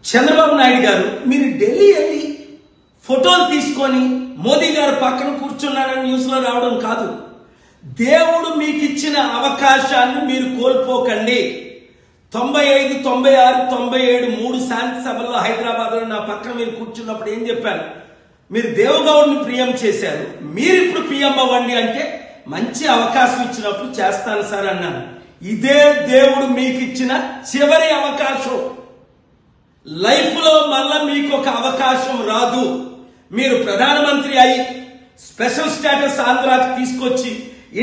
చంద్రబాబు నాయుడు గారు మీరు ఢిల్లీ వెళ్ళి ఫోటోలు తీసుకొని మోదీ గారు పక్కన కూర్చున్నారని న్యూస్లో రావడం కాదు. దేవుడు మీకు ఇచ్చిన అవకాశాన్ని మీరు కోల్పోకండి. 95, 96, 97 3 శాంతి సభల్లో హైదరాబాద్లో నా పక్కన మీరు కూర్చున్నప్పుడు ఏం చెప్పారు? మీరు దేవగౌడ్ని పిఎం చేశారు, మీరు ఇప్పుడు పిఎం అవ్వండి అంటే మంచి అవకాశం ఇచ్చినప్పుడు చేస్తాను సార్ అన్నాను. ఇదే దేవుడు మీకు ఇచ్చిన చివరి అవకాశం. లైఫ్ లో మళ్ళా మీకు ఒక అవకాశం రాదు. మీరు ప్రధానమంత్రి అయి స్పెషల్ స్టేటస్ ఆంధ్రాకి తీసుకొచ్చి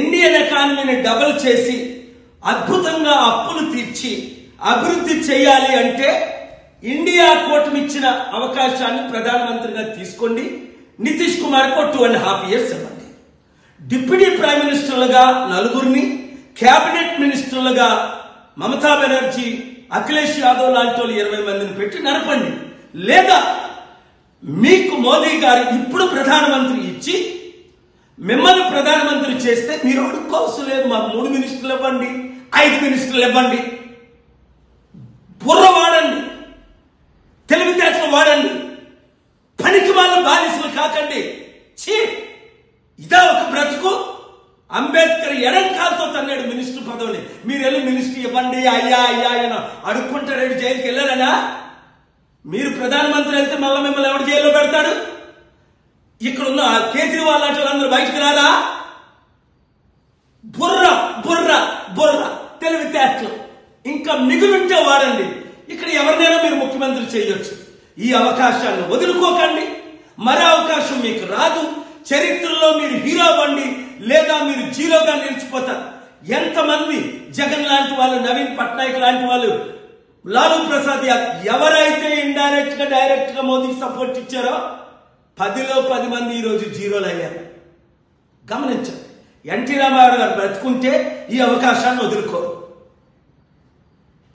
ఇండియన్ ఎకానమీని డబుల్ చేసి అద్భుతంగా అప్పులు తీర్చి అభివృద్ధి చేయాలి అంటే ఇండియా కూటమి ఇచ్చిన అవకాశాన్ని ప్రధానమంత్రిగా తీసుకోండి. నితీష్ కుమార్కు 2.5 years ఇవ్వండి. డిప్యూటీ ప్రైమ్ మినిస్టర్లుగా 4 క్యాబినెట్ మినిస్టర్లుగా మమతా బెనర్జీ, అఖిలేష్ యాదవ్ లాంటి వాళ్ళు 20 మందిని పెట్టి నడపండి. లేదా మీకు మోదీ గారు ఇప్పుడు ప్రధానమంత్రి ఇచ్చి మిమ్మల్ని ప్రధానమంత్రి చేస్తే మీరు అడుక్కోవసం లేదు. మాకు 3 మినిస్టర్లు ఇవ్వండి, 5 మినిస్టర్లు ఇవ్వండి. బుర్ర వాడండి, తెలివితేటలు వాడండి, పనికి వాళ్ళ బానిసలు కాకండి. ఇదా ఒక బ్రతుకు? అంబేద్కర్ ఎడంకాలతో తన్నాడు మినిస్టర్ పదవిని. మీరు వెళ్ళి మినిస్టర్ ఇవ్వండి అయ్యా అయ్యా అని అడుక్కుంటాడు. జైలుకి వెళ్ళారనా? మీరు ప్రధానమంత్రి అయితే మళ్ళీ మిమ్మల్ని ఎవరు జైల్లో పెడతాడు? ఇక్కడున్న కేజ్రీవాల్ లాంటి వాళ్ళందరూ బయటకు రారా? బుర్ర బుర్ర బుర్ర తెలివితేటలు ఇంకా మిగులుంటే వాడండి. ఇక్కడ ఎవరినైనా మీరు ముఖ్యమంత్రి చేయొచ్చు. ఈ అవకాశాన్ని వదులుకోకండి. మరో అవకాశం మీకు రాదు. చరిత్రలో మీరు హీరో అవ్వండి, లేదా మీరు జీరోగా నిలిచిపోతారు. ఎంతమంది జగన్ లాంటి వాళ్ళు, నవీన్ పట్నాయక్ లాంటి వాళ్ళు, లాలూ ప్రసాద్ ఎవరైతే ఇండైరెక్ట్ గా డైరెక్ట్ గా మోదీకి సపోర్ట్ ఇచ్చారో 10లో 10 మంది ఈ రోజు జీరోలు అయ్యారు. గమనించండి. ఎన్టీ రామారావు గారు బ్రతుకుంటే ఈ అవకాశాన్ని వదులుకోరు.